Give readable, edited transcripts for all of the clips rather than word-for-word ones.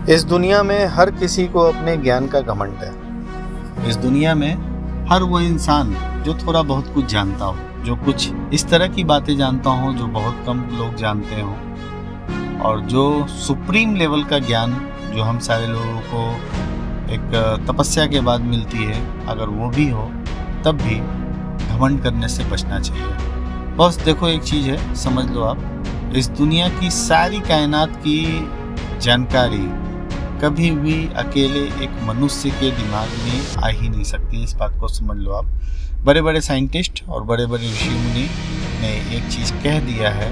इस दुनिया में हर किसी को अपने ज्ञान का घमंड है। इस दुनिया में हर वो इंसान जो थोड़ा बहुत कुछ जानता हो, जो कुछ इस तरह की बातें जानता हो जो बहुत कम लोग जानते हो, और जो सुप्रीम लेवल का ज्ञान जो हम सारे लोगों को एक तपस्या के बाद मिलती है, अगर वो भी हो तब भी घमंड करने से बचना चाहिए। बस देखो, एक चीज़ है, समझ लो आप, इस दुनिया की सारी कायनात की जानकारी कभी भी अकेले एक मनुष्य के दिमाग में आ ही नहीं सकती। इस बात को समझ लो आप। बड़े बड़े साइंटिस्ट और बड़े बड़े ऋषि मुनि ने एक चीज़ कह दिया है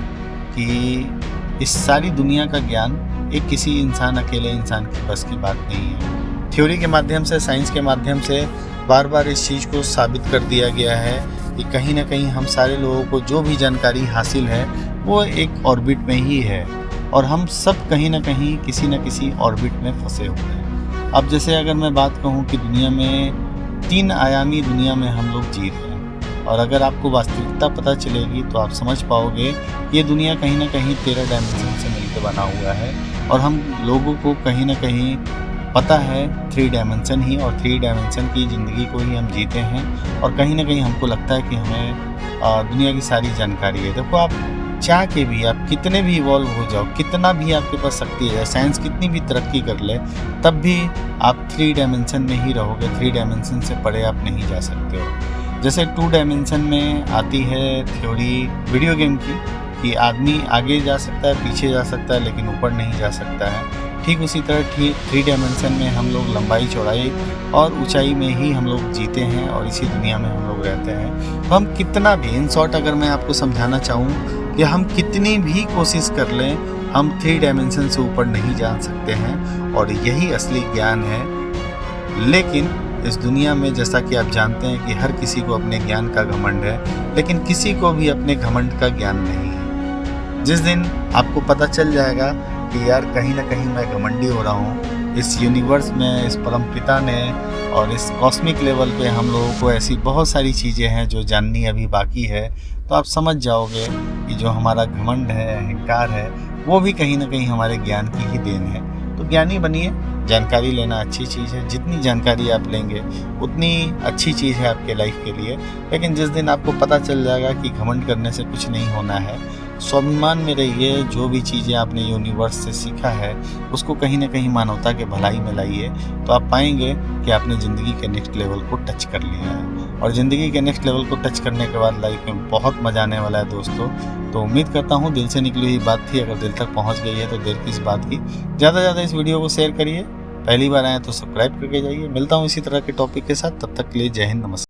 कि इस सारी दुनिया का ज्ञान एक किसी इंसान, अकेले इंसान की बस की बात नहीं है। थ्योरी के माध्यम से, साइंस के माध्यम से बार बार इस चीज़ को साबित कर दिया गया है कि कहीं ना कहीं हम सारे लोगों को जो भी जानकारी हासिल है वो एक ऑर्बिट में ही है, और हम सब कहीं ना कहीं किसी न किसी ऑर्बिट में फंसे हुए हैं। अब जैसे अगर मैं बात कहूँ कि दुनिया में 3 आयामी दुनिया में हम लोग जी रहे हैं, और अगर आपको वास्तविकता पता चलेगी तो आप समझ पाओगे कि ये दुनिया कहीं ना कहीं 13 डायमेंशन से मिलकर बना हुआ है, और हम लोगों को कहीं ना कहीं पता है 3 डायमेंशन ही, और 3 डायमेंशन की ज़िंदगी को ही हम जीते हैं, और कहीं ना कहीं हमको लगता है कि हमें दुनिया की सारी जानकारी है। देखो, आप चाह के भी, आप कितने भी इवॉल्व हो जाओ, कितना भी आपके पास शक्ति है, साइंस कितनी भी तरक्की कर ले, तब भी आप 3 डायमेंशन में ही रहोगे। 3 डायमेंशन से परे आप नहीं जा सकते हो। जैसे 2 डायमेंशन में आती है थ्योरी वीडियो गेम की कि आदमी आगे जा सकता है, पीछे जा सकता है, लेकिन ऊपर नहीं जा सकता है। ठीक उसी तरह 3 डायमेंशन में हम लोग लंबाई, चौड़ाई और ऊंचाई में ही हम लोग जीते हैं, और इसी दुनिया में हम लोग रहते हैं। तो हम कितना भी, इन शॉर्ट अगर मैं आपको समझाना चाहूँ कि हम कितनी भी कोशिश कर लें, हम 3 डायमेंशन से ऊपर नहीं जा सकते हैं, और यही असली ज्ञान है। लेकिन इस दुनिया में, जैसा कि आप जानते हैं कि हर किसी को अपने ज्ञान का घमंड है, लेकिन किसी को भी अपने घमंड का ज्ञान नहीं है। जिस दिन आपको पता चल जाएगा कि यार कहीं ना कहीं मैं घमंडी हो रहा हूँ, इस यूनिवर्स में, इस परमपिता ने और इस कॉस्मिक लेवल पे हम लोगों को ऐसी बहुत सारी चीज़ें हैं जो जाननी अभी बाकी है, तो आप समझ जाओगे कि जो हमारा घमंड है, अहंकार है, वो भी कहीं ना कहीं हमारे ज्ञान की ही देन है। तो ज्ञानी बनिए। जानकारी लेना अच्छी चीज़ है, जितनी जानकारी आप लेंगे उतनी अच्छी चीज़ है आपके लाइफ के लिए। लेकिन जिस दिन आपको पता चल जाएगा कि घमंड करने से कुछ नहीं होना है, स्वाभिमान में रहिए। जो भी चीज़ें आपने यूनिवर्स से सीखा है उसको कहीं ना कहीं मानवता के भलाई में लाइए, तो आप पाएंगे कि आपने ज़िंदगी के नेक्स्ट लेवल को टच कर लिया है। और ज़िंदगी के नेक्स्ट लेवल को टच करने के बाद लाइफ में बहुत मज़ा आने वाला है दोस्तों। तो उम्मीद करता हूँ दिल से निकली हुई बात थी, अगर दिल तक पहुँच गई है तो देर किस बात की। ज़्यादा से ज़्यादा इस वीडियो को शेयर करिए। पहली बार आए तो सब्सक्राइब करके जाइए। मिलता हूँ इसी तरह के टॉपिक के साथ, तब तक के लिए जय हिंद, नमस्कार।